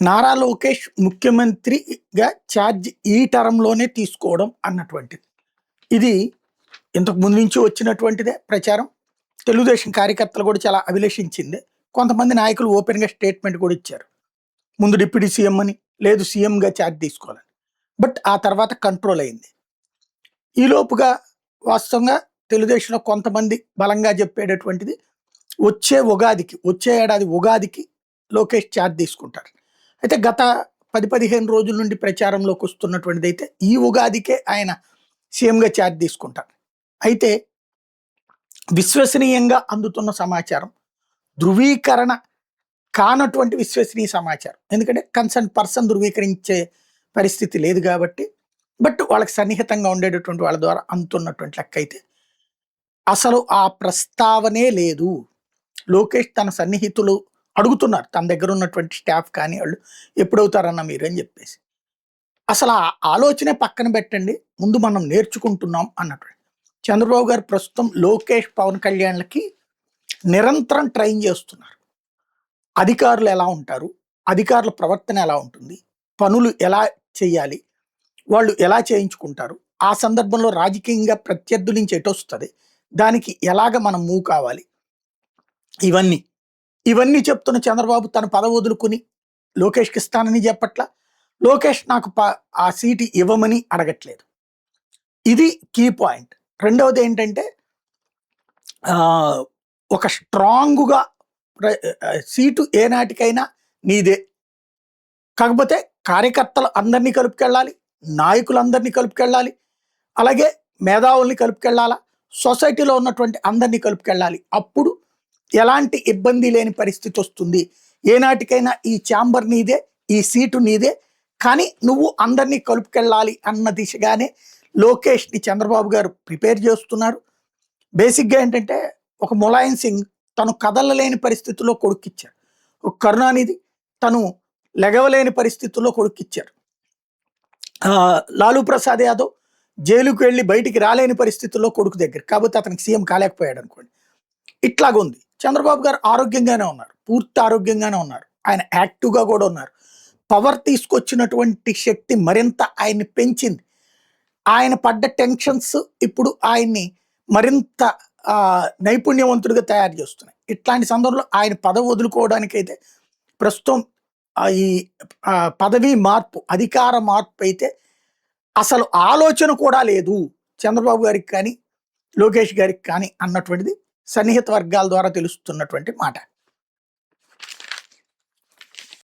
నారా లోకేష్ ముఖ్యమంత్రిగా ఛార్జ్ ఈ టర్మ్‌లోనే తీసుకోవడం అన్నటువంటిది. ఇది ఇంతకు ముందు నుంచి వచ్చినటువంటిదే ప్రచారం. తెలుగుదేశం కార్యకర్తలు కూడా చాలా అభిలషించింది. కొంతమంది నాయకులు ఓపెన్‌గా స్టేట్మెంట్ కూడా ఇచ్చారు. ముందు డిప్యూటీ సీఎం అని, లేదు సీఎంగా ఛార్జ్ తీసుకోవాలని. బట్ ఆ తర్వాత కంట్రోల్ అయింది. ఈలోపుగా వాస్తవంగా తెలుగుదేశంలో కొంతమంది బలంగా చెప్పేటటువంటిది వచ్చే ఏడాది ఉగాదికి లోకేష్ ఛార్జ్ తీసుకుంటారు. అయితే గత 10-15 రోజుల నుండి ప్రచారంలోకి వస్తున్నటువంటిది అయితే ఈ ఉగాదికే ఆయన సీఎంగా ఛార్జ్ తీసుకుంటారు. అయితే విశ్వసనీయంగా అందుతున్న సమాచారం, ధృవీకరణ కానటువంటి విశ్వసనీయ సమాచారం. ఎందుకంటే కన్సర్న్ పర్సన్ ధృవీకరించే పరిస్థితి లేదు కాబట్టి, బట్ వాళ్ళకి సన్నిహితంగా ఉండేటటువంటి వాళ్ళ ద్వారా అందుతున్నటువంటి లెక్క అయితే అసలు ఆ ప్రస్తావనే లేదు. లోకేష్ తన సన్నిహితులు అడుగుతున్నారు, తన దగ్గర ఉన్నటువంటి స్టాఫ్ కానీ వాళ్ళు ఎప్పుడవుతారన్న మీరు అని చెప్పేసి. అసలు ఆ ఆలోచనే పక్కన పెట్టండి, ముందు మనం నేర్చుకుంటున్నాం అన్నట్టు. చంద్రబాబు గారు ప్రస్తుతం లోకేష్, పవన్ కళ్యాణ్లకి నిరంతరం ట్రైన్ చేస్తున్నారు. అధికారులు ఎలా ఉంటారు, అధికారుల ప్రవర్తన ఎలా ఉంటుంది, పనులు ఎలా చేయాలి, వాళ్ళు ఎలా చేయించుకుంటారు, ఆ సందర్భంలో రాజకీయంగా ప్రత్యర్థుల నుంచి ఎటొస్తుంది, దానికి ఎలాగ మనం మూవ్ కావాలి, ఇవన్నీ చెప్తున్న చంద్రబాబు తన పదవి వదులుకుని లోకేష్కి ఇస్తానని చెప్పట్ల, లోకేష్ నాకు ఆ సీటు ఇవ్వమని అడగట్లేదు. ఇది కీ పాయింట్. రెండవది ఏంటంటే ఒక స్ట్రాంగుగా సీటు ఏనాటికైనా నీదే, కాకపోతే కార్యకర్తలు అందరినీ కలుపుకెళ్ళాలి, నాయకులందరినీ కలుపుకెళ్ళాలి, అలాగే మేధావుల్ని కలుపుకెళ్ళాలా, సొసైటీలో ఉన్నటువంటి అందరినీ కలుపుకెళ్ళాలి. అప్పుడు ఎలాంటి ఇబ్బంది లేని పరిస్థితి వస్తుంది. ఏనాటికైనా ఈ ఛాంబర్ నీదే, ఈ సీటు నీదే, కానీ నువ్వు అందరినీ కలుపుకెళ్ళాలి అన్న దిశగానే లోకేష్ని చంద్రబాబు గారు ప్రిపేర్ చేస్తున్నారు. బేసిక్గా ఏంటంటే ఒక ములాయం సింగ్ తను కదలలేని పరిస్థితుల్లో కొడుకిచ్చారు. ఒక కరుణానిధి తను లెగవలేని పరిస్థితుల్లో కొడుకిచ్చారు. లాలూ ప్రసాద్ యాదవ్ జైలుకు వెళ్ళి బయటికి రాలేని పరిస్థితుల్లో కొడుకు దగ్గర, కాకపోతే అతనికి సీఎం కాలేకపోయాడు అనుకోండి. ఇట్లాగుంది. చంద్రబాబు గారు ఆరోగ్యంగానే ఉన్నారు, పూర్తి ఆరోగ్యంగానే ఉన్నారు, ఆయన యాక్టివ్గా కూడా ఉన్నారు. పవర్ తీసుకొచ్చినటువంటి శక్తి మరింత ఆయన్ని పెంచింది. ఆయన పడ్డ టెన్షన్స్ ఇప్పుడు ఆయన్ని మరింత నైపుణ్యవంతుడిగా తయారు చేస్తున్నాయి. ఇట్లాంటి సందర్భంలో ఆయన పదవి వదులుకోవడానికైతే ప్రస్తుతం ఈ పదవి మార్పు, అధికార మార్పు అయితే అసలు ఆలోచన కూడా లేదు చంద్రబాబు గారికి కానీ లోకేష్ గారికి కానీ అన్నటువంటిది సన్నిహిత వర్గాల ద్వారా తెలుస్తున్నటువంటి మాట.